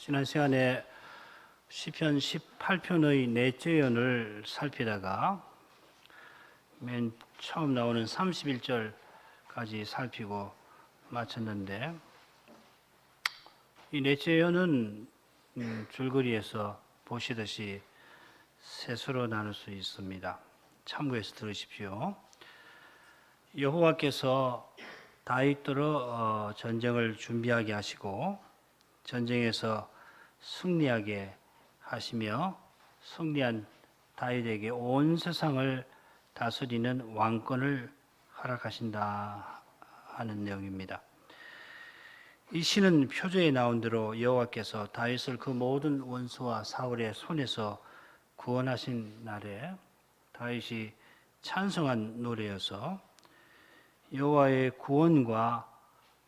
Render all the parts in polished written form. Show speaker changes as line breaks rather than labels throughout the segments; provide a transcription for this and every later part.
지난 시간에 시편 18편의 넷째 연을 살피다가 맨 처음 나오는 31절까지 살피고 마쳤는데, 이 넷째 연은 줄거리에서 보시듯이 셋으로 나눌 수 있습니다. 참고해서 들으십시오. 여호와께서 다윗더러 전쟁을 준비하게 하시고 전쟁에서 승리하게 하시며 승리한 다윗에게 온 세상을 다스리는 왕권을 허락하신다 하는 내용입니다. 이 시는 표제에 나온 대로 여호와께서 다윗을 그 모든 원수와 사울의 손에서 구원하신 날에 다윗이 찬송한 노래여서 여호와의 구원과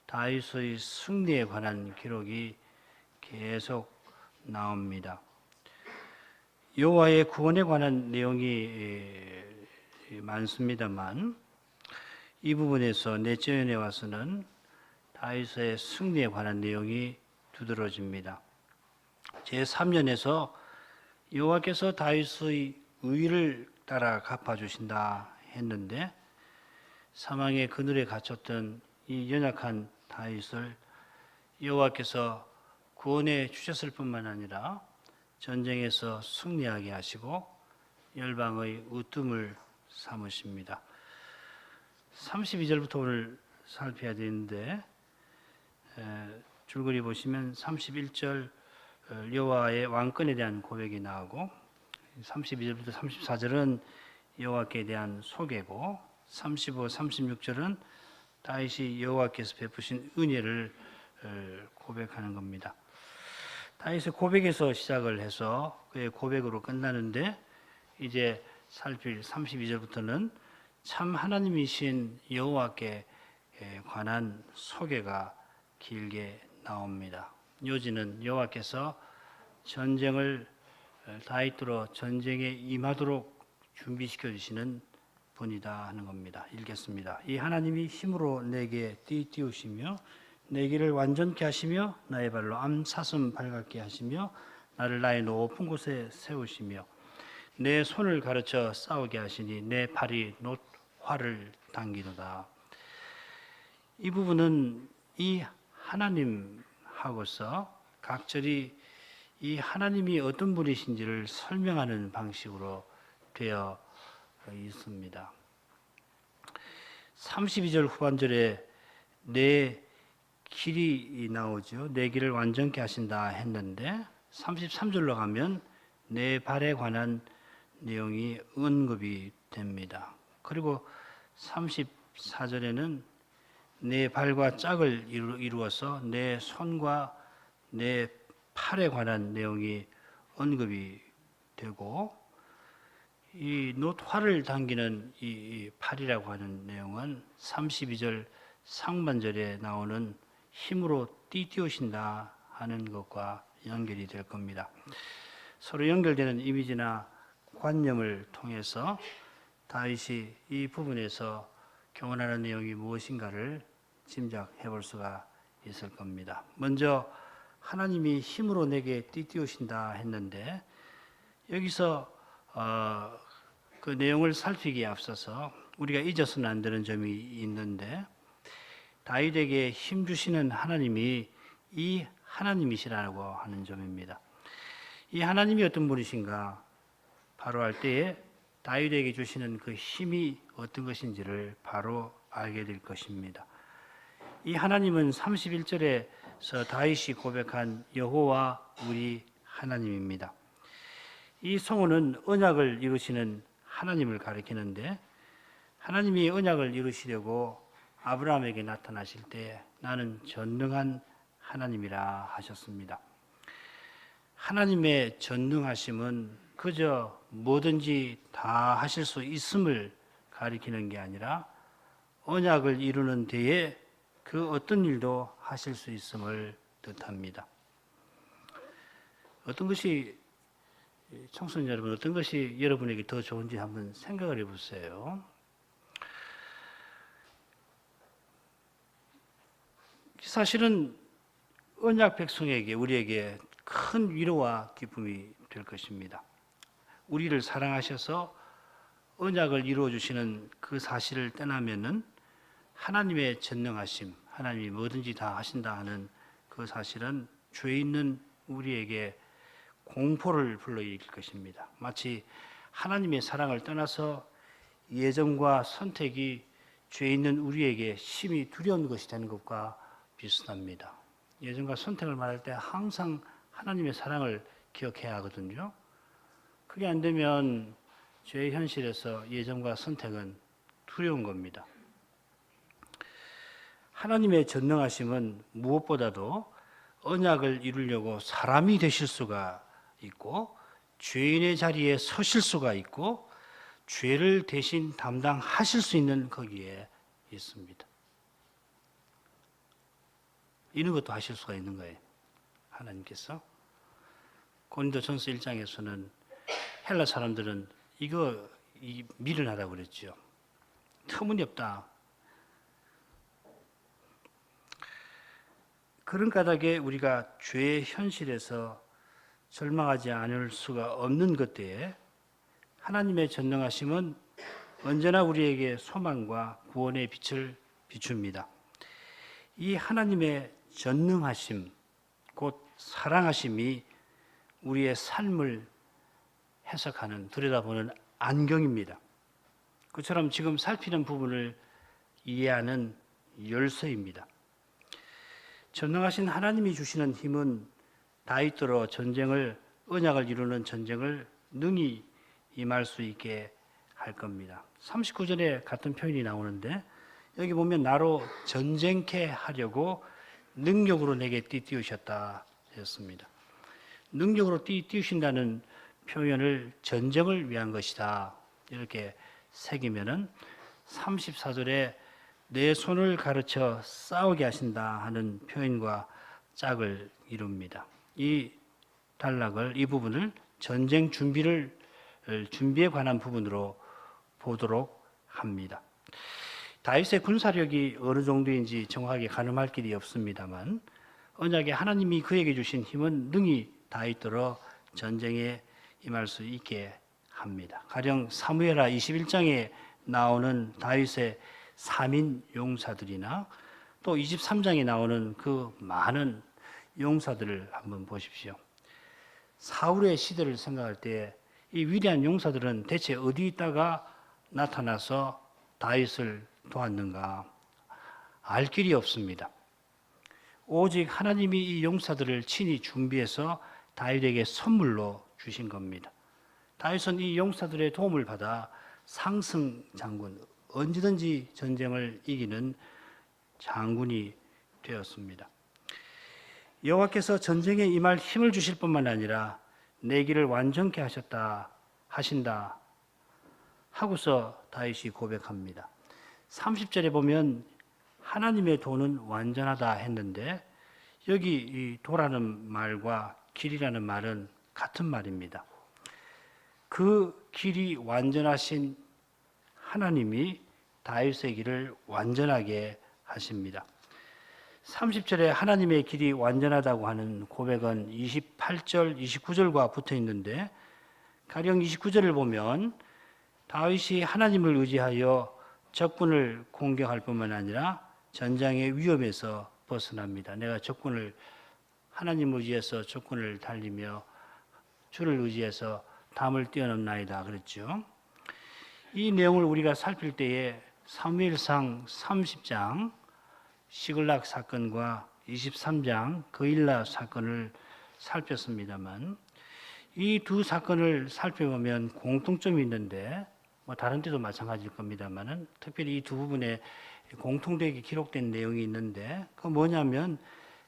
다윗의 승리에 관한 기록이 계속 나옵니다. 여호와의 구원에 관한 내용이 많습니다만 이 부분에서 넷째 연에 와서는 다윗의 승리에 관한 내용이 두드러집니다. 제3년에서 여호와께서 다윗의 의를 따라 갚아주신다 했는데, 사망의 그늘에 갇혔던 이 연약한 다윗을 여호와께서 구원해 주셨을 뿐만 아니라 전쟁에서 승리하게 하시고 열방의 으뜸을 삼으십니다. 32절부터 오늘 살펴야 되는데, 줄거리 보시면 31절 여호와의 왕권에 대한 고백이 나오고, 32절부터 34절은 여호와께 대한 소개고, 35, 36절은 다윗이 여호와께서 베푸신 은혜를 고백하는 겁니다. 다윗의 고백에서 시작을 해서 그의 고백으로 끝나는데, 이제 살필 32절부터는 참 하나님이신 여호와께 관한 소개가 길게 나옵니다. 요지는 여호와께서 전쟁을 다윗으로 전쟁에 임하도록 준비시켜 주시는 분이다 하는 겁니다. 읽겠습니다. 이 하나님이 힘으로 내게 띠띠우시며 내 길을 완전케 하시며 나의 발로 암사슴 발같게 하시며 나를 나의 높은 곳에 세우시며 내 손을 가르쳐 싸우게 하시니 내 팔이 놋 활을 당기도다. 이 부분은 이 하나님하고서 각절이 이 하나님이 어떤 분이신지를 설명하는 방식으로 되어 있습니다. 32절 후반절에 내 길이 나오죠. 내 길을 완전케 하신다 했는데, 33절로 가면 내 발에 관한 내용이 언급이 됩니다. 그리고 34절에는 내 발과 짝을 이루어서 내 손과 내 팔에 관한 내용이 언급이 되고, 이 놋활을 당기는 이 팔이라고 하는 내용은 32절 상반절에 나오는 힘으로 띠띠우신다 하는 것과 연결이 될 겁니다. 서로 연결되는 이미지나 관념을 통해서 다윗이 이 부분에서 교훈하는 내용이 무엇인가를 짐작해 볼 수가 있을 겁니다. 먼저 하나님이 힘으로 내게 띠띠우신다 했는데, 여기서 그 내용을 살피기에 앞서서 우리가 잊어서는 안 되는 점이 있는데, 다윗에게 힘 주시는 하나님이 이 하나님이시라고 하는 점입니다. 이 하나님이 어떤 분이신가 바로 알 때에 다윗에게 주시는 그 힘이 어떤 것인지를 바로 알게 될 것입니다. 이 하나님은 31절에서 다윗이 고백한 여호와 우리 하나님입니다. 이 성어는 언약을 이루시는 하나님을 가리키는데, 하나님이 언약을 이루시려고 아브라함에게 나타나실 때 나는 전능한 하나님이라 하셨습니다. 하나님의 전능하심은 그저 뭐든지 다 하실 수 있음을 가리키는 게 아니라 언약을 이루는 데에 그 어떤 일도 하실 수 있음을 뜻합니다. 어떤 것이, 청소년 여러분, 어떤 것이 여러분에게 더 좋은지 한번 생각을 해보세요. 사실은 언약 백성에게, 우리에게 큰 위로와 기쁨이 될 것입니다. 우리를 사랑하셔서 언약을 이루어 주시는 그 사실을 떠나면은 하나님의 전능하심, 하나님이 뭐든지 다 하신다 하는 그 사실은 죄 있는 우리에게 공포를 불러일으킬 것입니다. 마치 하나님의 사랑을 떠나서 예정과 선택이 죄 있는 우리에게 심히 두려운 것이 되는 것과 비슷합니다. 예정과 선택을 말할 때 항상 하나님의 사랑을 기억해야 하거든요. 그게 안 되면 죄의 현실에서 예정과 선택은 두려운 겁니다. 하나님의 전능하심은 무엇보다도 언약을 이루려고 사람이 되실 수가 있고 죄인의 자리에 서실 수가 있고 죄를 대신 담당하실 수 있는 거기에 있습니다. 이런 것도 하실 수가 있는 거예요. 하나님께서. 고린도전서 1장에서는 헬라 사람들은 이거 미련하다고 그랬죠. 터무니없다. 그런 까닭에 우리가 죄의 현실에서 절망하지 않을 수가 없는 것들에 하나님의 전능하심은 언제나 우리에게 소망과 구원의 빛을 비춥니다. 이 하나님의 전능하심, 곧 사랑하심이 우리의 삶을 해석하는, 들여다보는 안경입니다. 그처럼 지금 살피는 부분을 이해하는 열쇠입니다. 전능하신 하나님이 주시는 힘은 다윗대로 언약을 이루는 전쟁을 능히 임할 수 있게 할 겁니다. 39절에 같은 표현이 나오는데 여기 보면 나로 전쟁케 하려고 능력으로 내게 띠띠우셨다 했습니다. 능력으로 띠띠우신다는 표현을 전쟁을 위한 것이다 이렇게 새기면은 34절에 내 손을 가르쳐 싸우게 하신다 하는 표현과 짝을 이룹니다. 이 단락을, 이 부분을 전쟁 준비에 관한 부분으로 보도록 합니다. 다윗의 군사력이 어느 정도인지 정확하게 가늠할 길이 없습니다만 언약에 하나님이 그에게 주신 힘은 능히 다윗더러 전쟁에 임할 수 있게 합니다. 가령 사무엘하 21장에 나오는 다윗의 3인 용사들이나 또 23장에 나오는 그 많은 용사들을 한번 보십시오. 사울의 시대를 생각할 때 이 위대한 용사들은 대체 어디 있다가 나타나서 다윗을 도왔는가? 알 길이 없습니다. 오직 하나님이 이 용사들을 친히 준비해서 다윗에게 선물로 주신 겁니다. 다윗은 이 용사들의 도움을 받아 상승 장군, 언제든지 전쟁을 이기는 장군이 되었습니다. 여호와께서 전쟁에 임할 힘을 주실 뿐만 아니라 내 길을 완전케 하신다 하고서 다윗이 고백합니다. 30절에 보면 하나님의 도는 완전하다 했는데 여기 이 도라는 말과 길이라는 말은 같은 말입니다. 그 길이 완전하신 하나님이 다윗의 길을 완전하게 하십니다. 30절에 하나님의 길이 완전하다고 하는 고백은 28절, 29절과 붙어 있는데 가령 29절을 보면 다윗이 하나님을 의지하여 적군을 공격할 뿐만 아니라 전장의 위험에서 벗어납니다. 내가 하나님을 의지해서 적군을 달리며 주를 의지해서 담을 뛰어넘나이다 그랬죠. 이 내용을 우리가 살필 때에 사무엘상 30장 시글락 사건과 23장 그일라 사건을 살폈습니다만 이 두 사건을 살펴보면 공통점이 있는데 다른 때도 마찬가지일 겁니다만은 특별히 이 두 부분에 공통되게 기록된 내용이 있는데 그 뭐냐면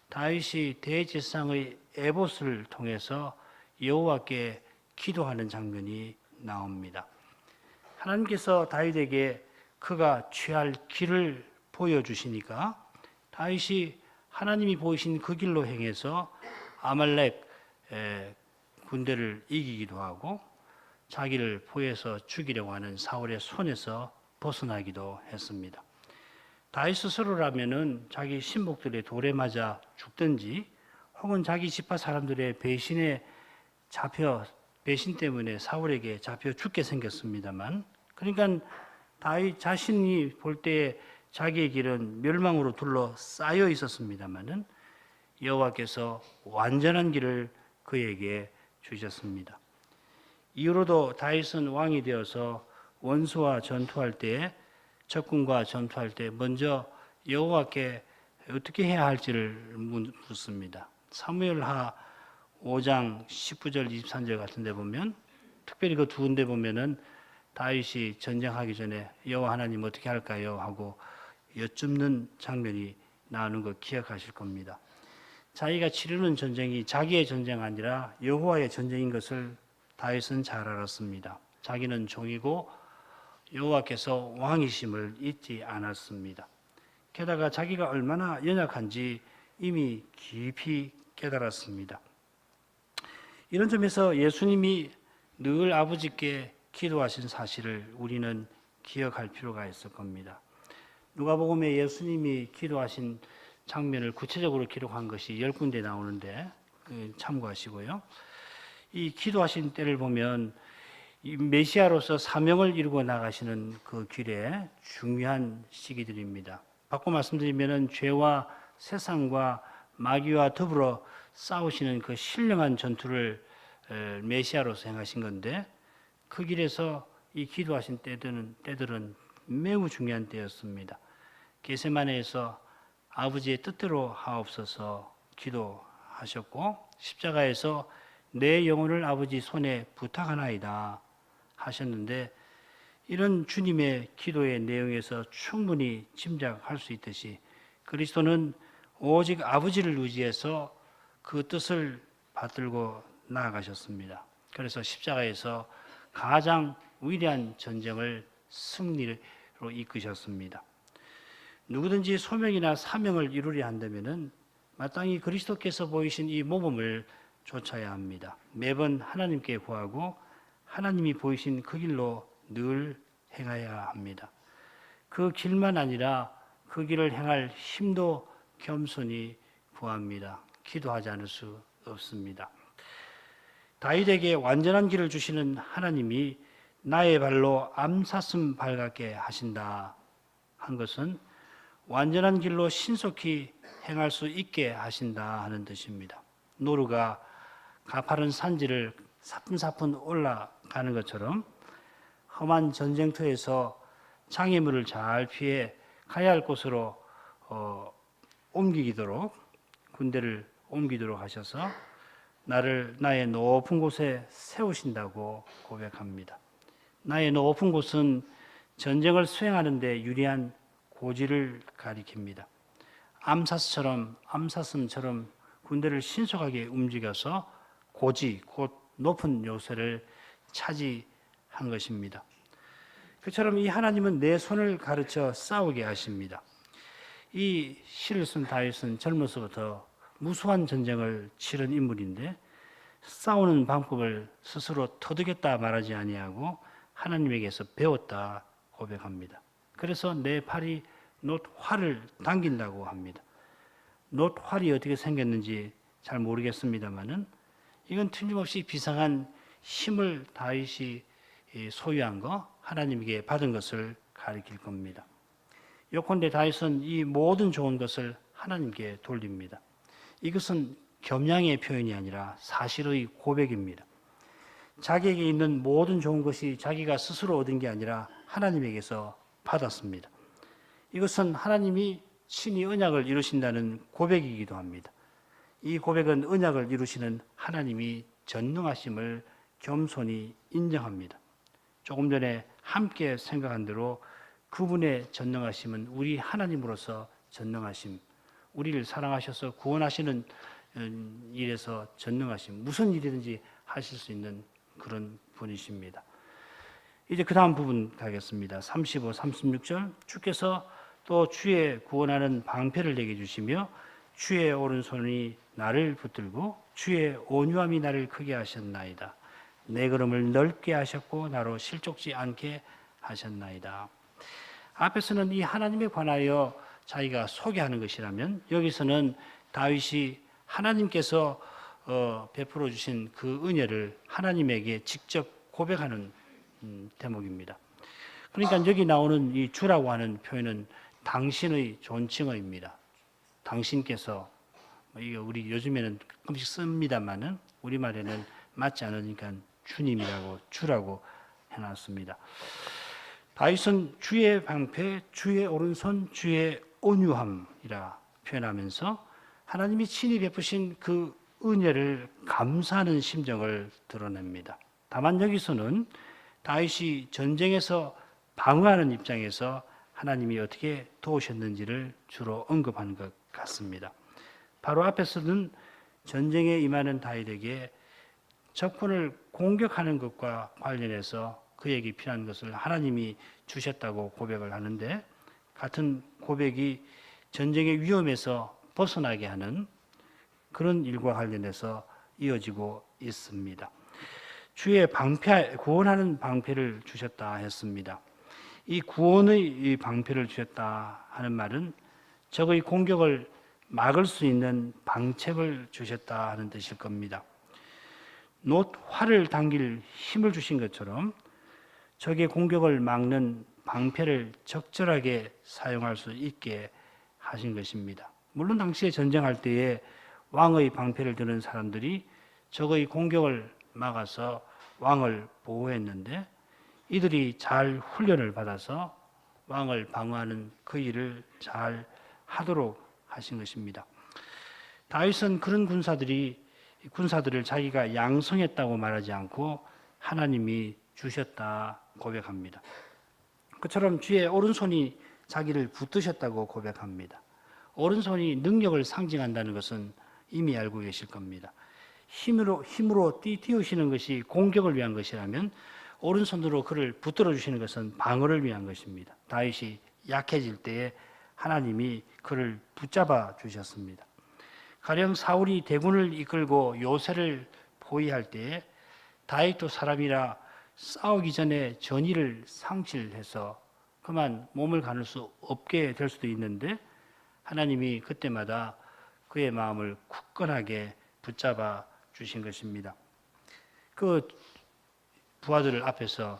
다윗이 대제사장의 에봇을 통해서 여호와께 기도하는 장면이 나옵니다. 하나님께서 다윗에게 그가 취할 길을 보여주시니까 다윗이 하나님이 보이신 그 길로 행해서 아말렉 군대를 이기기도 하고 자기를 포해서 죽이려고 하는 사울의 손에서 벗어나기도 했습니다. 다윗 스스로라면은 자기 신복들의 돌에 맞아 죽든지 혹은 자기 지파 사람들의 배신 때문에 사울에게 잡혀 죽게 생겼습니다만, 그러니까 다윗 자신이 볼 때에 자기의 길은 멸망으로 둘러싸여 있었습니다마는 여호와께서 완전한 길을 그에게 주셨습니다. 이후로도 다윗은 왕이 되어서 원수와 전투할 때, 적군과 전투할 때 먼저 여호와께 어떻게 해야 할지를 묻습니다. 사무엘하 5장 19절 23절 같은 데 보면, 특별히 그 두 군데 보면은 다윗이 전쟁하기 전에 여호와 하나님 어떻게 할까요? 하고 여쭙는 장면이 나오는 거 기억하실 겁니다. 자기가 치르는 전쟁이 자기의 전쟁이 아니라 여호와의 전쟁인 것을 다윗은 잘 알았습니다. 자기는 종이고 여호와께서 왕이심을 잊지 않았습니다. 게다가 자기가 얼마나 연약한지 이미 깊이 깨달았습니다. 이런 점에서 예수님이 늘 아버지께 기도하신 사실을 우리는 기억할 필요가 있을 겁니다. 누가복음에 예수님이 기도하신 장면을 구체적으로 기록한 것이 10군데 나오는데 참고하시고요. 이 기도하신 때를 보면 이 메시아로서 사명을 이루고 나가시는 그 길에 중요한 시기들입니다. 바꿔 말씀드리면 죄와 세상과 마귀와 더불어 싸우시는 그 신령한 전투를 메시아로서 행하신 건데, 그 길에서 이 기도하신 때들은 매우 중요한 때였습니다. 겟세마네에서 아버지의 뜻대로 하옵소서 기도하셨고, 십자가에서 내 영혼을 아버지 손에 부탁하나이다 하셨는데, 이런 주님의 기도의 내용에서 충분히 짐작할 수 있듯이 그리스도는 오직 아버지를 의지해서 그 뜻을 받들고 나아가셨습니다. 그래서 십자가에서 가장 위대한 전쟁을 승리로 이끄셨습니다. 누구든지 소명이나 사명을 이루려 한다면 마땅히 그리스도께서 보이신 이 모범을 좇아야 합니다. 매번 하나님께 구하고 하나님이 보이신 그 길로 늘 행해야 합니다. 그 길만 아니라 그 길을 행할 힘도 겸손히 구합니다. 기도하지 않을 수 없습니다. 다윗에게 완전한 길을 주시는 하나님이 나의 발로 암사슴 발갛게 하신다 한 것은 완전한 길로 신속히 행할 수 있게 하신다 하는 뜻입니다. 노루가 가파른 산지를 사뿐사뿐 올라가는 것처럼 험한 전쟁터에서 장애물을 잘 피해 가야 할 곳으로 군대를 옮기도록 하셔서 나의 높은 곳에 세우신다고 고백합니다. 나의 높은 곳은 전쟁을 수행하는 데 유리한 고지를 가리킵니다. 암사슴처럼 군대를 신속하게 움직여서 고지, 곧 높은 요새를 차지한 것입니다. 그처럼 이 하나님은 내 손을 가르쳐 싸우게 하십니다. 이 시를 쓴 다윗은 젊어서부터 무수한 전쟁을 치른 인물인데 싸우는 방법을 스스로 터득했다 말하지 아니하고 하나님에게서 배웠다 고백합니다. 그래서 내 팔이 놋 활을 당긴다고 합니다. 놋 활이 어떻게 생겼는지 잘 모르겠습니다만은 이건 틀림없이 비상한 힘을 다윗이 소유한 거, 하나님에게 받은 것을 가리킬 겁니다. 요컨대 다윗은 이 모든 좋은 것을 하나님께 돌립니다. 이것은 겸양의 표현이 아니라 사실의 고백입니다. 자기에게 있는 모든 좋은 것이 자기가 스스로 얻은 게 아니라 하나님에게서 받았습니다. 이것은 하나님이 친히 언약을 이루신다는 고백이기도 합니다. 이 고백은 언약을 이루시는 하나님이 전능하심을 겸손히 인정합니다. 조금 전에 함께 생각한 대로 그분의 전능하심은 우리 하나님으로서 전능하심, 우리를 사랑하셔서 구원하시는 일에서 전능하심, 무슨 일이든지 하실 수 있는 그런 분이십니다. 이제 그 다음 부분 가겠습니다. 35, 36절 주께서 또 주의 구원하는 방패를 내게 주시며 주의 오른손이 나를 붙들고 주의 온유함이 나를 크게 하셨나이다. 내 걸음을 넓게 하셨고 나로 실족지 않게 하셨나이다. 앞에서는 이 하나님에 관하여 자기가 소개하는 것이라면 여기서는 다윗이 하나님께서 베풀어 주신 그 은혜를 하나님에게 직접 고백하는 대목입니다. 그러니까 여기 나오는 이 주라고 하는 표현은 당신의 존칭어입니다. 당신께서 이게 우리 요즘에는 가끔씩 씁니다만은 우리말에는 맞지 않으니까 주님이라고 주라고 해놨습니다. 다윗은 주의 방패, 주의 오른손, 주의 온유함이라 표현하면서 하나님이 친히 베푸신 그 은혜를 감사하는 심정을 드러냅니다. 다만 여기서는 다윗이 전쟁에서 방어하는 입장에서 하나님이 어떻게 도우셨는지를 주로 언급하는 것 같습니다. 바로 앞에서는 전쟁에 임하는 다윗에게 적군을 공격하는 것과 관련해서 그에게 필요한 것을 하나님이 주셨다고 고백을 하는데, 같은 고백이 전쟁의 위험에서 벗어나게 하는 그런 일과 관련해서 이어지고 있습니다. 주의 방패, 구원하는 방패를 주셨다 했습니다. 이 구원의 방패를 주셨다 하는 말은 적의 공격을 막을 수 있는 방책을 주셨다 하는 뜻일 겁니다. 놋 활을 당길 힘을 주신 것처럼 적의 공격을 막는 방패를 적절하게 사용할 수 있게 하신 것입니다. 물론 당시에 전쟁할 때에 왕의 방패를 드는 사람들이 적의 공격을 막아서 왕을 보호했는데, 이들이 잘 훈련을 받아서 왕을 방어하는 그 일을 잘 하도록 하신 것입니다. 다윗은 그런 군사들을 자기가 양성했다고 말하지 않고 하나님이 주셨다 고백합니다. 그처럼 주의 오른손이 자기를 붙드셨다고 고백합니다. 오른손이 능력을 상징한다는 것은 이미 알고 계실 겁니다. 힘으로 띄우시는 것이 공격을 위한 것이라면 오른손으로 그를 붙들어 주시는 것은 방어를 위한 것입니다. 다윗이 약해질 때에 하나님이 그를 붙잡아 주셨습니다. 가령 사울이 대군을 이끌고 요새를 포위할 때에 다윗도 사람이라 싸우기 전에 전의를 상실해서 그만 몸을 가눌 수 없게 될 수도 있는데, 하나님이 그때마다 그의 마음을 굳건하게 붙잡아 주신 것입니다. 그 부하들 앞에서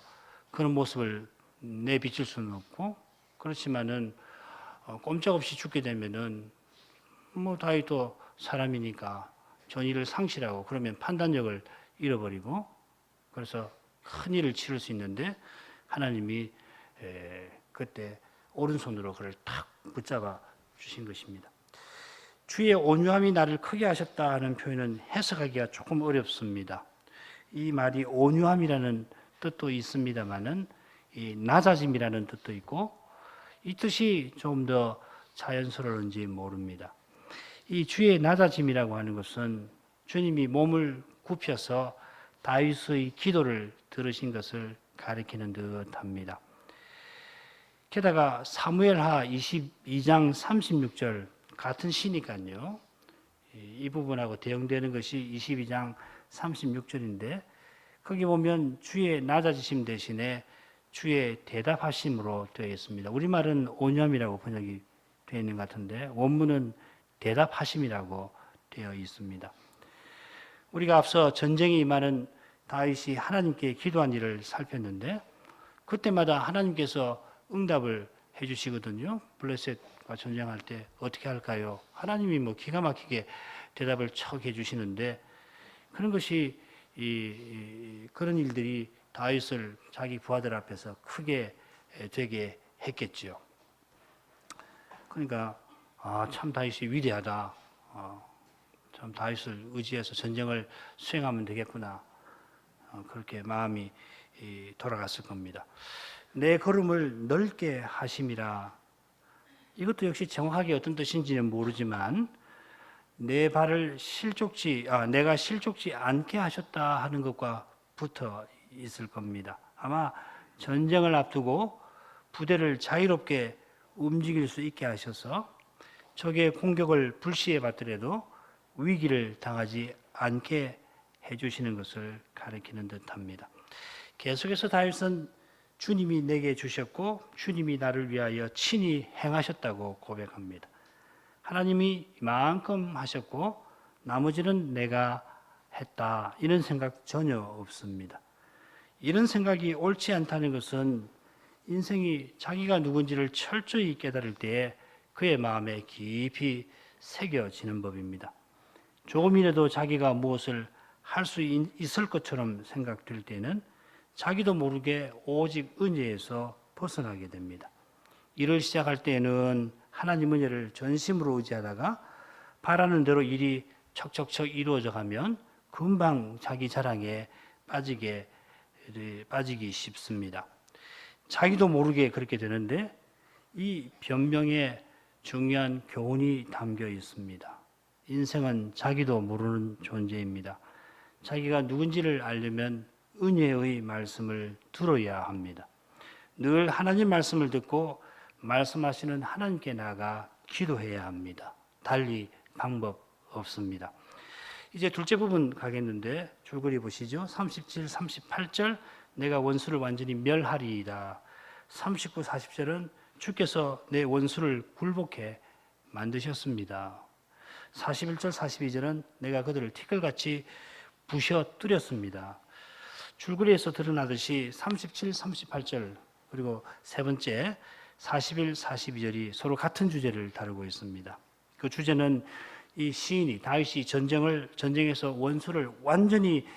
그런 모습을 내비칠 수는 없고, 그렇지만은 꼼짝없이 죽게 되면은 다윗도 사람이니까 전의를 상실하고 그러면 판단력을 잃어버리고 그래서 큰 일을 치를 수 있는데, 하나님이 그때 오른손으로 그를 탁 붙잡아 주신 것입니다. 주의 온유함이 나를 크게 하셨다 하는 표현은 해석하기가 조금 어렵습니다. 이 말이 온유함이라는 뜻도 있습니다만은 이 낮아짐이라는 뜻도 있고, 이 뜻이 좀 더 자연스러운지 모릅니다. 이 주의 낮아짐이라고 하는 것은 주님이 몸을 굽혀서 다윗의 기도를 들으신 것을 가리키는 듯합니다. 게다가 사무엘하 22장 36절 같은 시니까요. 이 부분하고 대응되는 것이 22장 36절인데, 거기 보면 주의 낮아지심 대신에 주의 대답하심으로 되어 있습니다. 우리말은 온유함이라고 번역이 되어 있는 것 같은데 원문은 대답하심이라고 되어 있습니다. 우리가 앞서 전쟁에 임하는 다윗이 하나님께 기도한 일을 살폈는데, 그때마다 하나님께서 응답을 해주시거든요. 블레셋과 전쟁할 때 어떻게 할까요? 하나님이 기가 막히게 대답을 척 해주시는데, 그런 것이 그런 일들이 다윗을 자기 부하들 앞에서 크게 되게 했겠지요. 그러니까 참 다윗이 위대하다. 참 다윗을 의지해서 전쟁을 수행하면 되겠구나. 그렇게 마음이 돌아갔을 겁니다. 내 걸음을 넓게 하심이라. 이것도 역시 정확하게 어떤 뜻인지는 모르지만 내가 실족지 않게 하셨다 하는 것과 붙어 있을 겁니다. 아마 전쟁을 앞두고 부대를 자유롭게 움직일 수 있게 하셔서 적의 공격을 불시해 받더라도 위기를 당하지 않게 해주시는 것을 가리키는 듯합니다. 계속해서 다윗은 주님이 내게 주셨고 주님이 나를 위하여 친히 행하셨다고 고백합니다. 하나님이 이만큼 하셨고 나머지는 내가 했다. 이런 생각 전혀 없습니다. 이런 생각이 옳지 않다는 것은 인생이 자기가 누군지를 철저히 깨달을 때에 그의 마음에 깊이 새겨지는 법입니다. 조금이라도 자기가 무엇을 할 수 있을 것처럼 생각될 때는 자기도 모르게 오직 은혜에서 벗어나게 됩니다. 일을 시작할 때는 하나님 은혜를 전심으로 의지하다가 바라는 대로 일이 척척척 이루어져 가면 금방 자기 자랑에 빠지기 쉽습니다. 자기도 모르게 그렇게 되는데 이 변명에 중요한 교훈이 담겨 있습니다. 인생은 자기도 모르는 존재입니다. 자기가 누군지를 알려면 은혜의 말씀을 들어야 합니다. 늘 하나님 말씀을 듣고 말씀하시는 하나님께 나아가 기도해야 합니다. 달리 방법 없습니다. 이제 둘째 부분 가겠는데 줄거리 보시죠. 37, 38절 내가 원수를 완전히 멸하리이다. 39, 40절은 주께서 내 원수를 굴복해 만드셨습니다. 41절, 42절은 내가 그들을 티끌같이 부셔뜨렸습니다. 줄거리에서 드러나듯이 37, 38절 그리고 세 번째 41, 42절이 서로 같은 주제를 다루고 있습니다. 그 주제는 이 시인이 다윗이 전쟁에서 원수를 완전히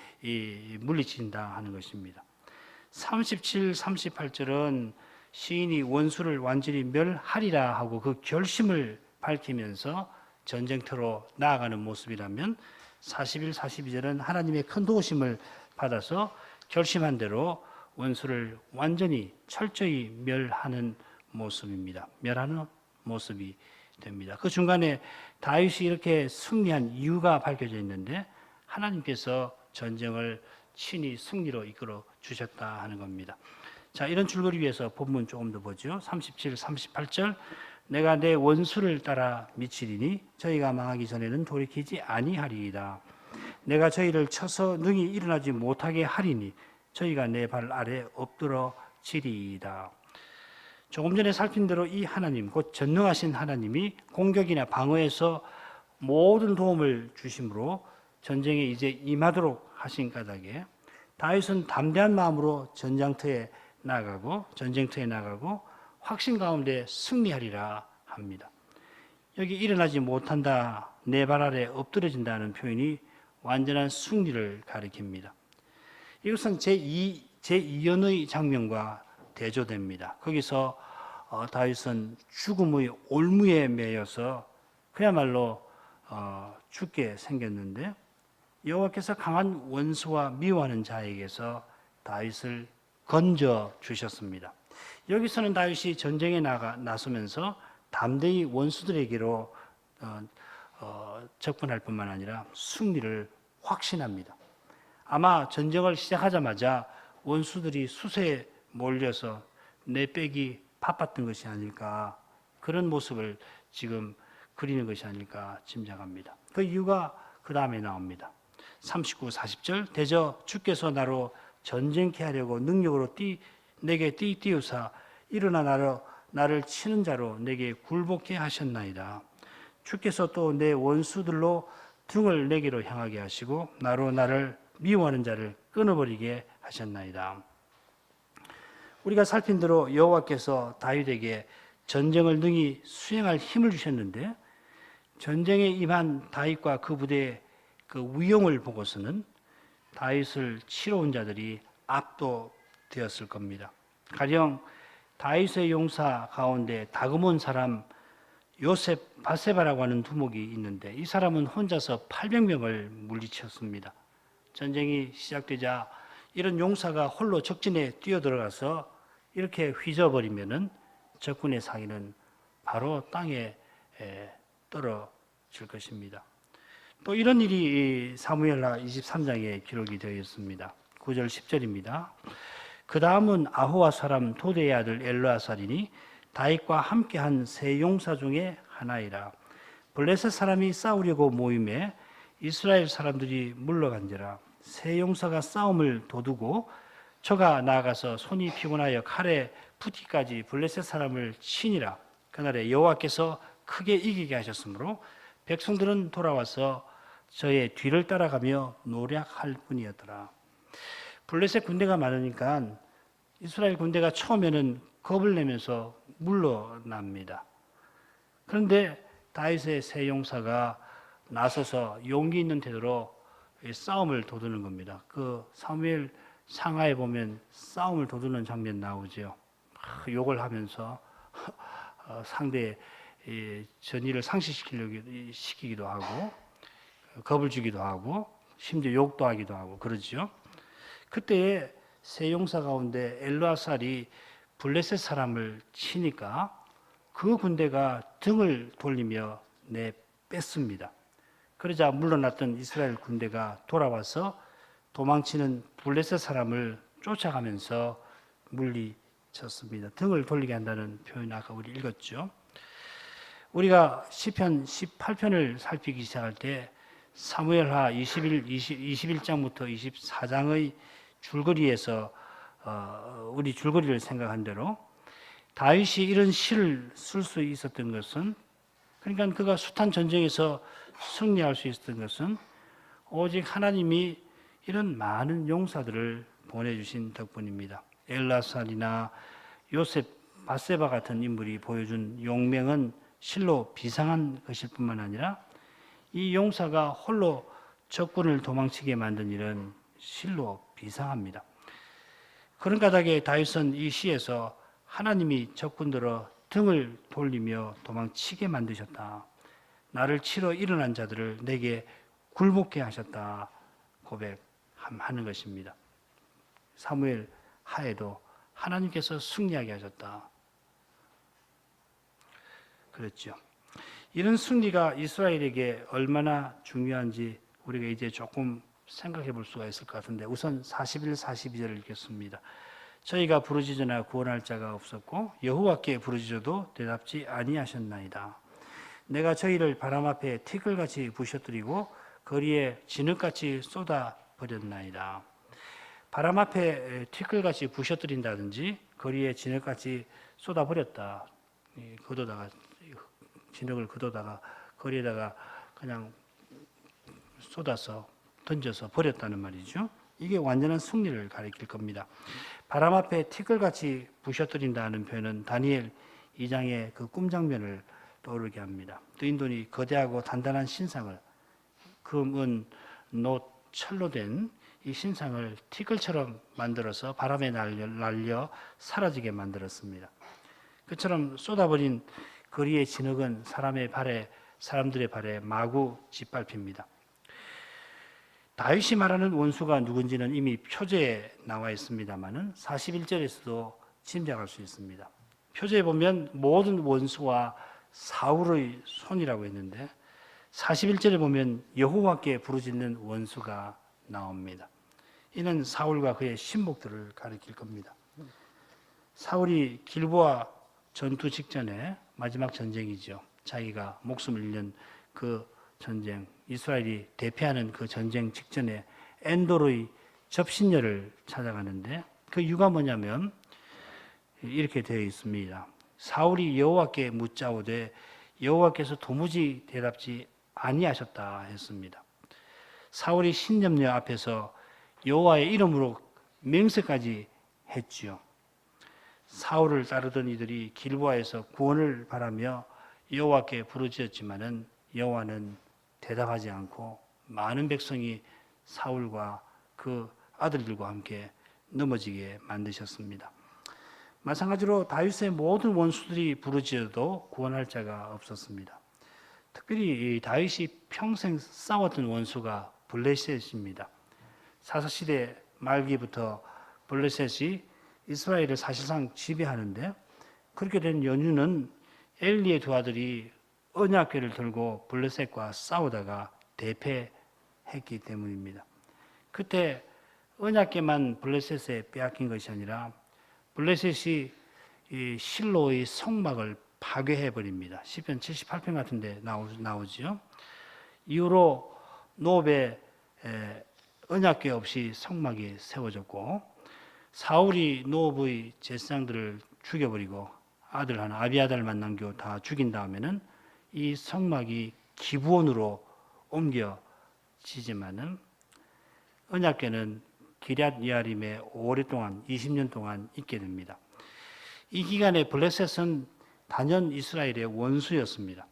물리친다 하는 것입니다. 37, 38절은 시인이 원수를 완전히 멸하리라 하고 그 결심을 밝히면서 전쟁터로 나아가는 모습이라면 41, 42절은 하나님의 큰 도우심을 받아서 결심한 대로 원수를 완전히 철저히 멸하는 모습입니다. 멸하는 모습이 됩니다. 그 중간에 다윗이 이렇게 승리한 이유가 밝혀져 있는데 하나님께서 전쟁을 친히 승리로 이끌어 주셨다 하는 겁니다. 자, 이런 줄거리 위에서 본문 조금 더 보죠. 37, 38절 내가 내 원수를 따라 미치리니 저희가 망하기 전에는 돌이키지 아니하리이다. 내가 저희를 쳐서 능히 일어나지 못하게 하리니 저희가 내 발 아래 엎드러지리이다. 조금 전에 살핀 대로 이 하나님, 곧 전능하신 하나님이 공격이나 방어에서 모든 도움을 주심으로 전쟁에 이제 임하도록 하신 까닭에 다윗은 담대한 마음으로 전쟁터에 나가고 확신 가운데 승리하리라 합니다. 여기 일어나지 못한다, 내 발 아래 엎드려진다는 표현이 완전한 승리를 가리킵니다. 이것은 제2연의 장면과 대조됩니다. 거기서 다윗은 죽음의 올무에 매여서 그야말로 죽게 생겼는데 여호와께서 강한 원수와 미워하는 자에게서 다윗을 건져 주셨습니다. 여기서는 다윗이 전쟁에 나서면서 담대히 원수들에게로 접근할 뿐만 아니라 승리를 확신합니다. 아마 전쟁을 시작하자마자 원수들이 수세에 몰려서 내 빼기 바빴던 것이 아닐까, 그런 모습을 지금 그리는 것이 아닐까 짐작합니다. 그 이유가 그 다음에 나옵니다. 39, 40절 대저 주께서 나로 전쟁케 하려고 능력으로 내게 띄우사 일어나 나를 치는 자로 내게 굴복케 하셨나이다. 주께서 또 내 원수들로 등을 내게로 향하게 하시고 나로 나를 미워하는 자를 끊어버리게 하셨나이다. 우리가 살핀 대로 여호와께서 다윗에게 전쟁을 능히 수행할 힘을 주셨는데 전쟁에 임한 다윗과 그 부대의 그 위용을 보고서는 다윗을 치러 온 자들이 압도되었을 겁니다. 가령 다윗의 용사 가운데 다그몬 사람 요셉 바세바라고 하는 두목이 있는데 이 사람은 혼자서 800명을 물리쳤습니다. 전쟁이 시작되자 이런 용사가 홀로 적진에 뛰어들어가서 이렇게 휘저버리면은 적군의 사기는 바로 땅에 떨어질 것입니다. 또 이런 일이 사무엘하 23장에 기록이 되어 있습니다. 9절 10절입니다. 그 다음은 아호와 사람 도대의 아들 엘르아살이니 다윗과 함께한 세 용사 중에 하나이라. 블레셋 사람이 싸우려고 모임에 이스라엘 사람들이 물러간지라. 세 용사가 싸움을 도두고 저가 나아가서 손이 피곤하여 칼에 붙기까지 블레셋 사람을 치니라. 그날에 여호와께서 크게 이기게 하셨으므로 백성들은 돌아와서 저의 뒤를 따라가며 노략할 뿐이었더라. 블레셋 군대가 많으니까 이스라엘 군대가 처음에는 겁을 내면서 물러납니다. 그런데 다윗의 세 용사가 나서서 용기 있는 태도로 싸움을 도두는 겁니다. 그 사무엘 상하에 보면 싸움을 도두는 장면 나오죠. 욕을 하면서 상대의 전의를 상실시키기도 하고 겁을 주기도 하고 심지어 욕도 하기도 하고 그러죠. 그때에 세 용사 가운데 엘르아살이 블레셋 사람을 치니까 그 군대가 등을 돌리며 뺐습니다. 그러자 물러났던 이스라엘 군대가 돌아와서 도망치는 블레셋 사람을 쫓아가면서 물리쳤습니다. 등을 돌리게 한다는 표현 아까 우리 읽었죠. 우리가 시편 18편을 살피기 시작할 때 사무엘하 21장부터 24장의 줄거리에서 우리 줄거리를 생각한 대로 다윗이 이런 시를 쓸 수 있었던 것은, 그러니까 그가 숱한 전쟁에서 승리할 수 있었던 것은 오직 하나님이 이런 많은 용사들을 보내주신 덕분입니다. 엘라살이나 요셉, 바세바 같은 인물이 보여준 용맹은 실로 비상한 것일 뿐만 아니라 이 용사가 홀로 적군을 도망치게 만든 일은 실로 비상합니다. 그런 까닭에 다윗은 이 시에서 하나님이 적군들어 등을 돌리며 도망치게 만드셨다. 나를 치러 일어난 자들을 내게 굴복해 하셨다. 고백하는 것입니다. 사무엘 하에도 하나님께서 승리하게 하셨다. 그랬죠. 이런 승리가 이스라엘에게 얼마나 중요한지 우리가 이제 조금 생각해 볼 수가 있을 것 같은데, 우선 41, 42절을 읽겠습니다. 저희가 부르짖으나 구원할 자가 없었고 여호와께 부르짖어도 대답지 아니하셨나이다. 내가 저희를 바람 앞에 티끌같이 부셔뜨리고 거리에 진흙같이 쏟아버렸나이다. 바람 앞에 티끌같이 부셔뜨린다든지 거리에 진흙같이 쏟아버렸다. 걷어다가 진흙을 걷어다가 거리에다가 그냥 쏟아서 던져서 버렸다는 말이죠. 이게 완전한 승리를 가리킬 겁니다. 바람 앞에 티끌같이 부셔뜨린다는 표현은 다니엘 2장의 그 꿈 장면을 떠오르게 합니다. 뜨인돈이 거대하고 단단한 신상을, 금, 은, 놋, 철로 된 이 신상을 티끌처럼 만들어서 바람에 날려 사라지게 만들었습니다. 그처럼 쏟아버린 거리의 진흙은 사람들의 발에 마구 짓밟힙니다. 다윗이 말하는 원수가 누군지는 이미 표제에 나와 있습니다만은 41절에서도 짐작할 수 있습니다. 표제에 보면 모든 원수와 사울의 손이라고 했는데 41절에 보면 여호와께 부르짖는 원수가 나옵니다. 이는 사울과 그의 신복들을 가리킬 겁니다. 사울이 길보아 전투 직전에 마지막 전쟁이죠. 자기가 목숨을 잃는 그 전쟁, 이스라엘이 대패하는 그 전쟁 직전에 엔돌의 접신녀를 찾아가는데 그 이유가 뭐냐면 이렇게 되어 있습니다. 사울이 여호와께 묻자오되 여호와께서 도무지 대답지 아니하셨다 했습니다. 사울이 신념녀 앞에서 여호와의 이름으로 맹세까지 했지요. 사울을 따르던 이들이 길보아에서 구원을 바라며 여호와께 부르짖었지만은 여호와는 대답하지 않고 많은 백성이 사울과 그 아들들과 함께 넘어지게 만드셨습니다. 마찬가지로 다윗의 모든 원수들이 부르짖어도 구원할 자가 없었습니다. 특별히 다윗이 평생 싸웠던 원수가 블레셋입니다. 사사시대 말기부터 블레셋이 이스라엘을 사실상 지배하는데, 그렇게 된 연유는 엘리의 두 아들이 언약궤를 들고 블레셋과 싸우다가 대패했기 때문입니다. 그때 언약궤만 블레셋에 빼앗긴 것이 아니라 블레셋이 이 실로의 성막을 파괴해 버립니다. 시편 78편 같은 데 나오죠. 이후로 노베 언약궤 없이 성막이 세워졌고 사울이 노브의 제사장들을 죽여버리고 아들 하나 아비아달만 남겨 다 죽인 다음에는 이 성막이 기브온으로 옮겨 지지만은 언약궤는 기럇 여아림에 오랫동안 20년 동안 있게 됩니다. 이 기간에 블레셋은 단연 이스라엘의 원수였습니다.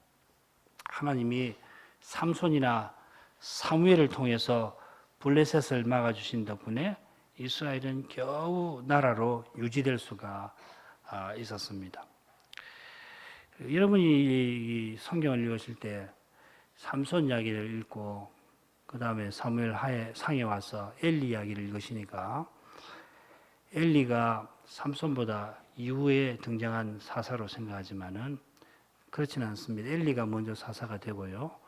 하나님이 삼손이나 사무엘을 통해서 블레셋을 막아주신 덕분에 이스라엘은 겨우 나라로 유지될 수가 있었습니다. 여러분이 이 성경을 읽으실 때 삼손 이야기를 읽고 그 다음에 사무엘 상에 와서 엘리 이야기를 읽으시니까 엘리가 삼손보다 이후에 등장한 사사로 생각하지만은 그렇지는 않습니다. 엘리가 먼저 사사가 되고요.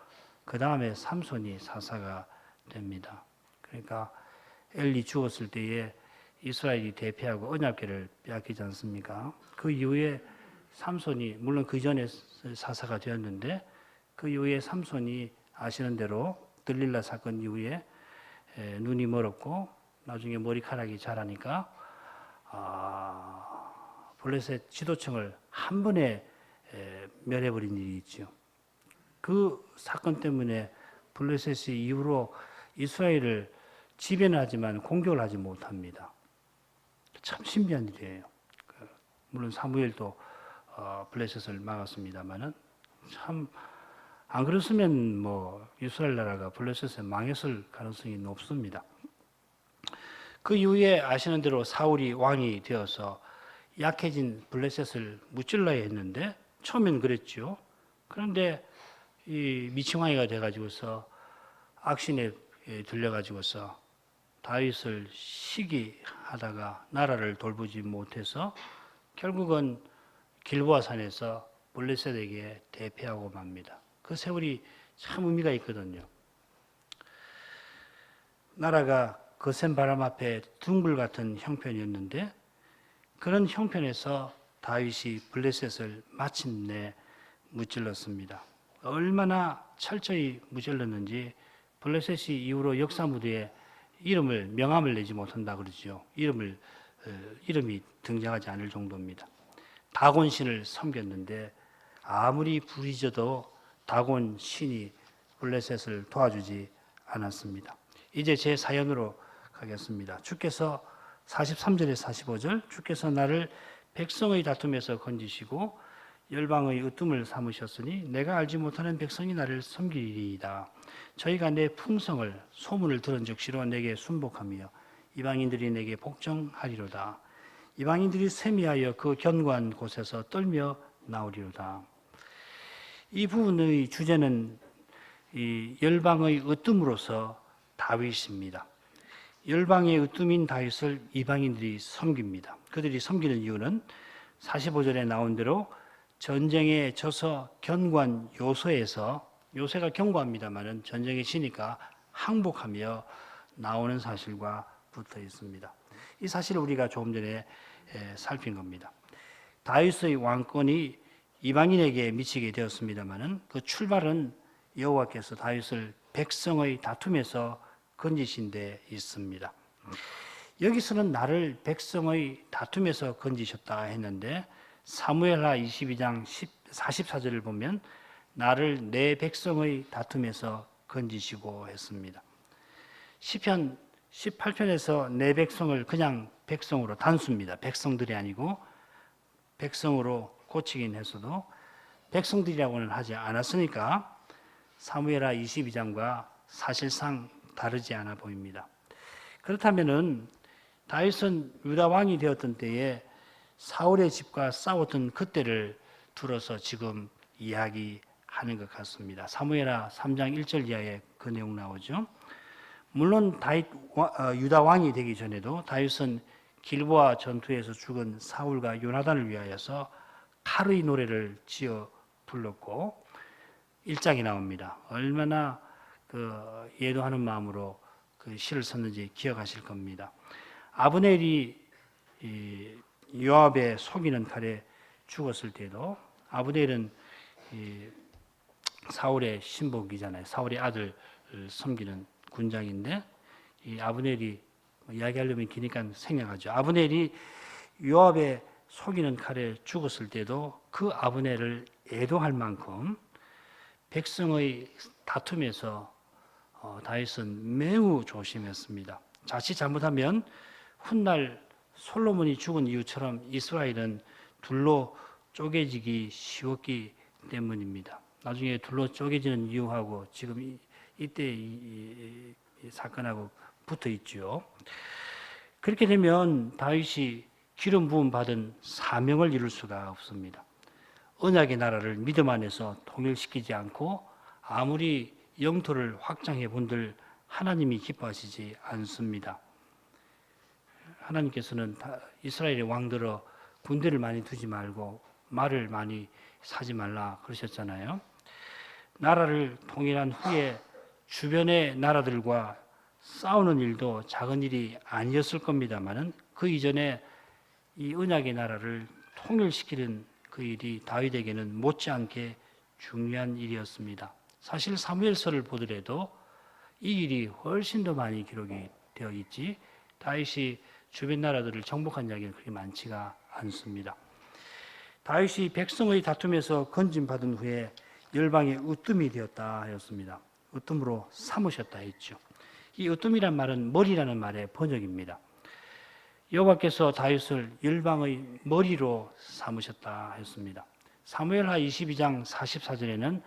그 다음에 삼손이 사사가 됩니다. 그러니까 엘리 죽었을 때에 이스라엘이 대패하고 언약궤를 빼앗기지 않습니까? 그 이후에 삼손이 물론 그 전에 사사가 되었는데 그 이후에 삼손이 아시는 대로 들릴라 사건 이후에 눈이 멀었고 나중에 머리카락이 자라니까 블레셋 지도층을 한 번에 멸해버린 일이 있죠. 그 사건 때문에 블레셋이 이후로 이스라엘을 지배는 하지만 공격을 하지 못합니다. 참 신비한 일이에요. 물론 사무엘도 블레셋을 막았습니다만은 참 안 그랬으면 뭐 이스라엘 나라가 블레셋에 망했을 가능성이 높습니다. 그 이후에 아시는 대로 사울이 왕이 되어서 약해진 블레셋을 무찔러야 했는데 처음엔 그랬죠. 그런데 이 미칭왕이가 돼가지고서 악신에 들려가지고서 다윗을 시기하다가 나라를 돌보지 못해서 결국은 길보아 산에서 블레셋에게 대패하고 맙니다. 그 세월이 참 의미가 있거든요. 나라가 거센 바람 앞에 둥글 같은 형편이었는데 그런 형편에서 다윗이 블레셋을 마침내 무찔렀습니다. 얼마나 철저히 무찔렀는지 블레셋이 이후로 역사 무대에 명함을 내지 못한다 그러죠. 이름이 등장하지 않을 정도입니다. 다곤 신을 섬겼는데 아무리 부리져도 다곤 신이 블레셋을 도와주지 않았습니다. 이제 제 사연으로 가겠습니다. 주께서 43절에 45절 주께서 나를 백성의 다툼에서 건지시고 열방의 으뜸을 삼으셨으니 내가 알지 못하는 백성이 나를 섬기리이다. 저희가 내 풍성을 소문을 들은 즉시로 내게 순복하며 이방인들이 내게 복종하리로다. 이방인들이 세미하여 그 견고한 곳에서 떨며 나오리로다. 이 부분의 주제는 이 열방의 으뜸으로서 다윗입니다. 열방의 으뜸인 다윗을 이방인들이 섬깁니다. 그들이 섬기는 이유는 45절에 나온 대로 전쟁에 져서 견고한 요새가 견고합니다만은 전쟁에 지니까 항복하며 나오는 사실과 붙어 있습니다. 이 사실을 우리가 조금 전에 살핀 겁니다. 다윗의 왕권이 이방인에게 미치게 되었습니다만은 그 출발은 여호와께서 다윗을 백성의 다툼에서 건지신 데 있습니다. 여기서는 나를 백성의 다툼에서 건지셨다 했는데 사무엘하 22장 44절을 보면 나를 내 백성의 다툼에서 건지시고 했습니다. 시편 18편에서 내 백성을 그냥 백성으로 단수입니다. 백성들이 아니고 백성으로 고치긴 했어도 백성들이라고는 하지 않았으니까 사무엘하 22장과 사실상 다르지 않아 보입니다. 그렇다면은 다윗은 유다 왕이 되었던 때에 사울의 집과 싸웠던 그때를 들어서 지금 이야기하는 것 같습니다. 사무엘하 3장 1절 이하에 그 내용 나오죠. 물론 유다 왕이 되기 전에도 다윗은 길보아 전투에서 죽은 사울과 요나단을 위하여서 칼의 노래를 지어 불렀고 1장이 나옵니다. 얼마나 예도하는 마음으로 그 시를 썼는지 기억하실 겁니다. 아브넬이 요압의 속이는 칼에 죽었을 때도 아브넬은 사울의 신복이잖아요. 사울의 아들 섬기는 군장인데 이 아브넬이 이야기하려면 기니까 생략하죠. 아브넬이 요압의 속이는 칼에 죽었을 때도 그 아브넬을 애도할 만큼 백성의 다툼에서 다윗은 매우 조심했습니다. 자칫 잘못하면 훗날 솔로몬이 죽은 이유처럼 이스라엘은 둘로 쪼개지기 쉬웠기 때문입니다. 나중에 둘로 쪼개지는 이유하고 지금 이때 이 사건하고 붙어 있죠. 그렇게 되면 다윗이 기름 부음 받은 사명을 이룰 수가 없습니다. 언약의 나라를 믿음 안에서 통일시키지 않고 아무리 영토를 확장해 본들 하나님이 기뻐하시지 않습니다. 하나님께서는 이스라엘의 왕들어 군대를 많이 두지 말고 말을 많이 사지 말라 그러셨잖아요. 나라를 통일한 후에 주변의 나라들과 싸우는 일도 작은 일이 아니었을 겁니다만은 그 이전에 이 언약의 나라를 통일시키는 그 일이 다윗에게는 못지않게 중요한 일이었습니다. 사실 사무엘서를 보더라도 이 일이 훨씬 더 많이 기록이 되어 있지 다윗이 주변 나라들을 정복한 이야기는 그렇게 많지가 않습니다. 다윗이 백성의 다툼에서 건진받은 후에 열방의 으뜸이 되었다 하였습니다. 으뜸으로 삼으셨다 했죠. 이 으뜸이란 말은 머리라는 말의 번역입니다. 여호와께서 다윗을 열방의 머리로 삼으셨다 했습니다. 사무엘하 22장 44절에는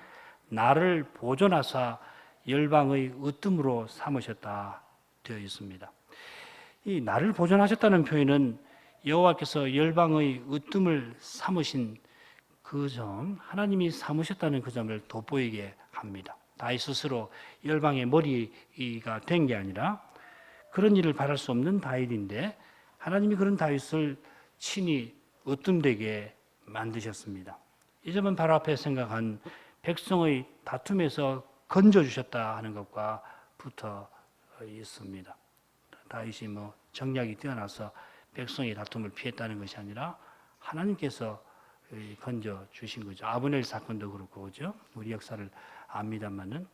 나를 보존하사 열방의 으뜸으로 삼으셨다 되어 있습니다. 이 나를 보존하셨다는 표현은 여호와께서 열방의 으뜸을 삼으신 그 점, 하나님이 삼으셨다는 그 점을 돋보이게 합니다. 다윗 스스로 열방의 머리가 된 게 아니라 그런 일을 바랄 수 없는 다윗인데 하나님이 그런 다윗을 친히 으뜸되게 만드셨습니다. 이 점은 바로 앞에 생각한 백성의 다툼에서 건져주셨다 하는 것과 붙어 있습니다. 다윗이 정략이 뛰어나서 백성의 다툼을 피했다는 것이 아니라 하나님께서 건져주신 거죠. 아브넬 사건도 그렇고 그죠? 우리 역사를 압니다만은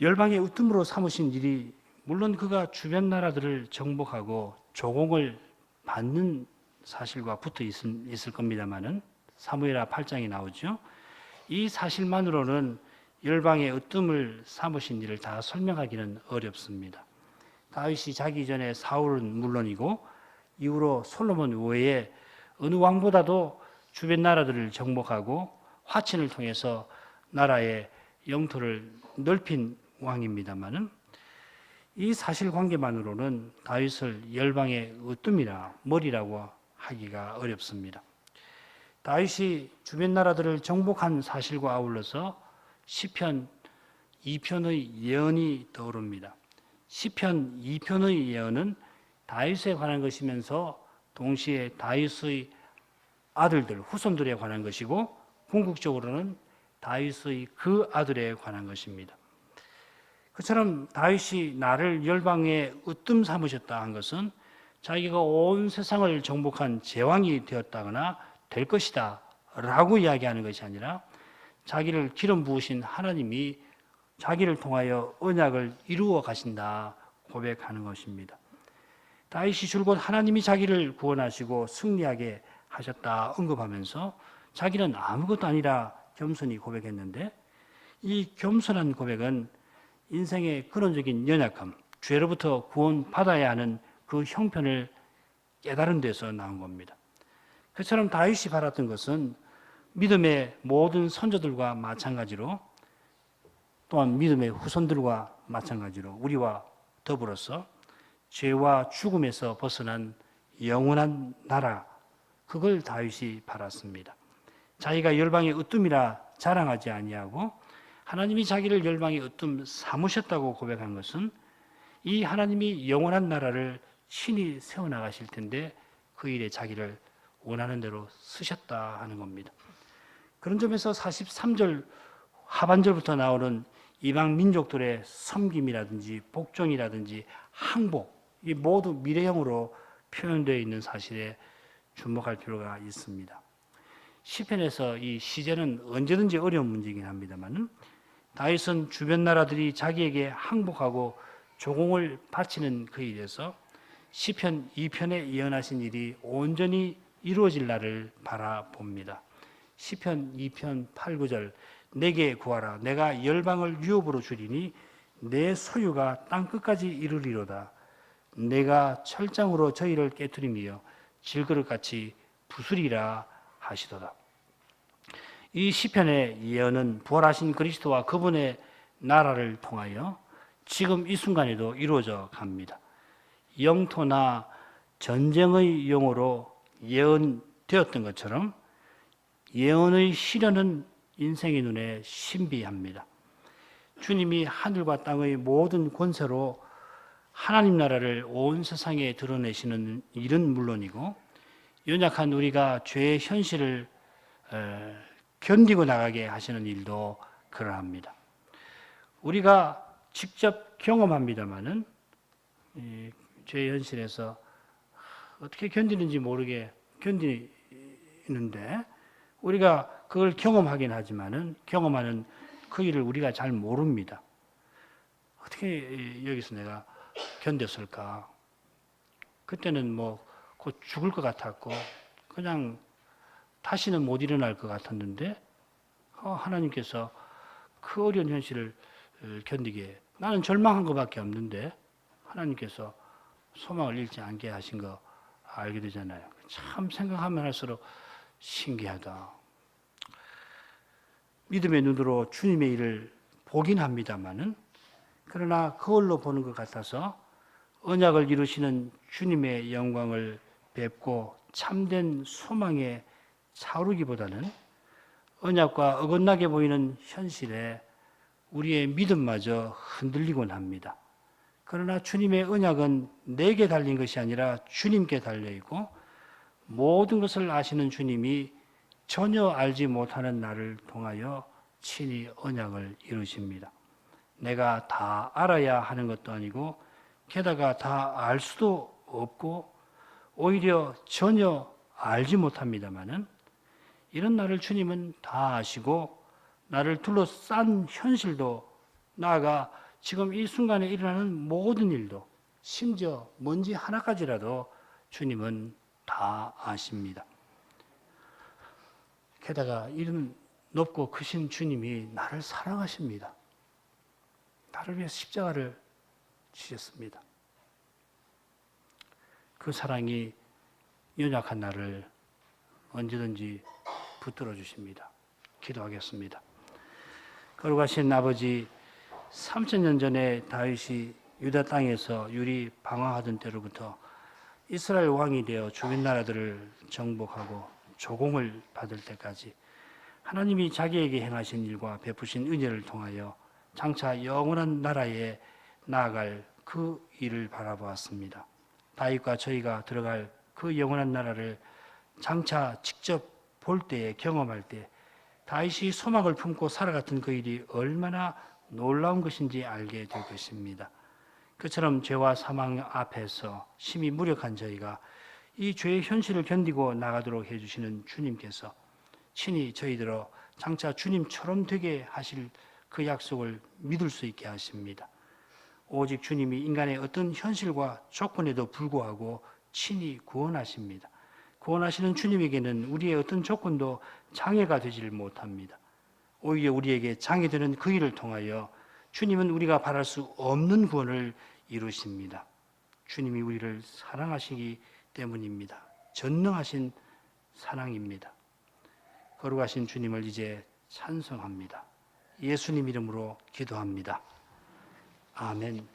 열방의 으뜸으로 삼으신 일이 물론 그가 주변 나라들을 정복하고 조공을 받는 사실과 붙어 있을 겁니다만은 사무엘하 8장이 나오죠. 이 사실만으로는 열방의 으뜸을 삼으신 일을 다 설명하기는 어렵습니다. 다윗이 자기 전에 사울은 물론이고 이후로 솔로몬 외에 어느 왕보다도 주변 나라들을 정복하고 화친을 통해서 나라의 영토를 넓힌 왕입니다마는 이 사실관계만으로는 다윗을 열방의 으뜸이라 머리라고 하기가 어렵습니다. 다윗이 주변 나라들을 정복한 사실과 아울러서 시편 2편의 예언이 떠오릅니다. 시편 2편의 예언은 다윗에 관한 것이면서 동시에 다윗의 아들들, 후손들에 관한 것이고 궁극적으로는 다윗의 그 아들에 관한 것입니다. 그처럼 다윗이 나를 열방에 으뜸 삼으셨다 한 것은 자기가 온 세상을 정복한 제왕이 되었다거나 될 것이다 라고 이야기하는 것이 아니라 자기를 기름 부으신 하나님이 자기를 통하여 언약을 이루어 가신다 고백하는 것입니다. 다윗이 줄곧 하나님이 자기를 구원하시고 승리하게 하셨다 언급하면서 자기는 아무것도 아니라 겸손히 고백했는데 이 겸손한 고백은 인생의 근원적인 연약함, 죄로부터 구원받아야 하는 그 형편을 깨달은 데서 나온 겁니다. 그처럼 다윗이 바랐던 것은 믿음의 모든 선조들과 마찬가지로 또한 믿음의 후손들과 마찬가지로 우리와 더불어서 죄와 죽음에서 벗어난 영원한 나라, 그걸 다윗이 바랐습니다. 자기가 열방의 으뜸이라 자랑하지 아니하고 하나님이 자기를 열방의 으뜸 삼으셨다고 고백한 것은 이 하나님이 영원한 나라를 친히 세워나가실 텐데 그 일에 자기를 원하는 대로 쓰셨다 하는 겁니다. 그런 점에서 43절 하반절부터 나오는 이방 민족들의 섬김이라든지 복종이라든지 항복, 이 모두 미래형으로 표현되어 있는 사실에 주목할 필요가 있습니다. 시편에서 이 시제는 언제든지 어려운 문제이긴 합니다만 다윗은 주변 나라들이 자기에게 항복하고 조공을 바치는 그 일에서 시편 2편에 예언하신 일이 온전히 이루어질 날을 바라봅니다. 시편 2편 8, 9절 내게 구하라 내가 열방을 유업으로 주리니 내 소유가 땅 끝까지 이르리로다. 내가 철장으로 저희를 깨뜨리며 질그릇같이 부수리라 하시도다. 이 시편의 예언은 부활하신 그리스도와 그분의 나라를 통하여 지금 이 순간에도 이루어져 갑니다. 영토나 전쟁의 용어로 예언되었던 것처럼 예언의 실현은 인생의 눈에 신비합니다. 주님이 하늘과 땅의 모든 권세로 하나님 나라를 온 세상에 드러내시는 일은 물론이고 연약한 우리가 죄의 현실을 견디고 나가게 하시는 일도 그러합니다. 우리가 직접 경험합니다마는 죄의 현실에서 어떻게 견디는지 모르게 견디는데 우리가 그걸 경험하긴 하지만은 경험하는 그 일을 우리가 잘 모릅니다. 어떻게 여기서 내가 견뎠을까? 그때는 뭐 곧 죽을 것 같았고 그냥 다시는 못 일어날 것 같았는데 하나님께서 그 어려운 현실을 견디게 나는 절망한 것밖에 없는데 하나님께서 소망을 잃지 않게 하신 거 알게 되잖아요. 참 생각하면 할수록 신기하다. 믿음의 눈으로 주님의 일을 보긴 합니다마는 그러나 그걸로 보는 것 같아서 언약을 이루시는 주님의 영광을 뵙고 참된 소망에 차오르기보다는 언약과 어긋나게 보이는 현실에 우리의 믿음마저 흔들리곤 합니다. 그러나 주님의 언약은 내게 달린 것이 아니라 주님께 달려있고 모든 것을 아시는 주님이 전혀 알지 못하는 나를 통하여 친히 언약을 이루십니다. 내가 다 알아야 하는 것도 아니고 게다가 다 알 수도 없고 오히려 전혀 알지 못합니다마는 이런 나를 주님은 다 아시고 나를 둘러싼 현실도 나아가 지금 이 순간에 일어나는 모든 일도 심지어 먼지 하나까지라도 주님은 다 아십니다. 게다가 이런 높고 크신 주님이 나를 사랑하십니다. 나를 위해 십자가를 지셨습니다. 그 사랑이 연약한 나를 언제든지 붙들어 주십니다. 기도하겠습니다. 거룩하신 아버지, 3000년 전에 다윗이 유다 땅에서 유리 방황하던 때로부터 이스라엘 왕이 되어 주변 나라들을 정복하고 조공을 받을 때까지 하나님이 자기에게 행하신 일과 베푸신 은혜를 통하여 장차 영원한 나라에 나아갈 그 일을 바라보았습니다. 다윗과 저희가 들어갈 그 영원한 나라를 장차 직접 볼 때에 경험할 때 다윗이 소망을 품고 살아갔던 그 일이 얼마나 놀라운 것인지 알게 될 것입니다. 그처럼 죄와 사망 앞에서 심히 무력한 저희가 이 죄의 현실을 견디고 나가도록 해주시는 주님께서 친히 저희들어 장차 주님처럼 되게 하실 그 약속을 믿을 수 있게 하십니다. 오직 주님이 인간의 어떤 현실과 조건에도 불구하고 친히 구원하십니다. 구원하시는 주님에게는 우리의 어떤 조건도 장애가 되지를 못합니다. 오히려 우리에게 장애되는 그 일을 통하여 주님은 우리가 바랄 수 없는 구원을 이루십니다. 주님이 우리를 사랑하시기 때문입니다. 전능하신 사랑입니다. 거룩하신 주님을 이제 찬송합니다. 예수님 이름으로 기도합니다. 아멘.